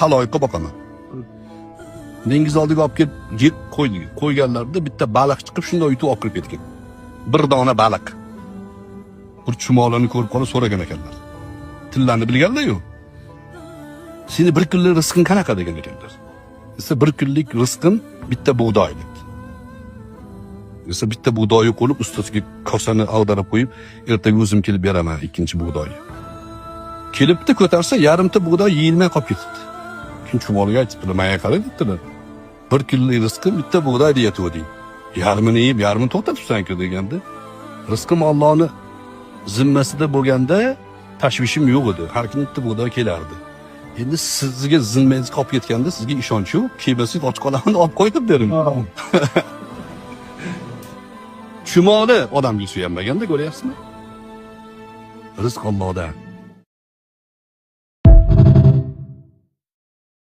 Haloyiqqa boqaman. Dengiz oldiga olib kelib yeb qo'yganlarida bitta baliq chiqib shunday yutib olib kirib ketgan. Bir dona baliq. Bir chumolani ko'rib qolib so'ragan ekanlar. Tillarni bilganlar-ku. Seni bir kunlik rizqing qanaqa degan ekanlar. Esa bir kunlik rizqim bitta bug'doy dedi. Esa bitta bug'doyni qo'yib ustasiga kosani ag'darib qo'yib, ertaga o'zim kelib beraman ikkinchi bug'doyni. Kelibdi ko'tarsa yarimta bug'doy yeyilmay qolib ketibdi. Chumolga aytibdilar, "Menga qara" dedilar. Bir kunlik rizqim bitta bug'doy deyatuvding. Yarmini yeb, yarmini to'xtatibsan-ku deganda, rizqim Allohning zimmasida bo'lganda tashvishim yo'q edi. Har kuni bitta bug'doy kelardi. Endi sizga zimmangiz qolib ketganda sizga ishonch yo'q. Kelmasak och qolaman, olib qo'yib bering. Chumoli odamga suyanmaganda ko'ryapsizmi? Rizq Allohdan.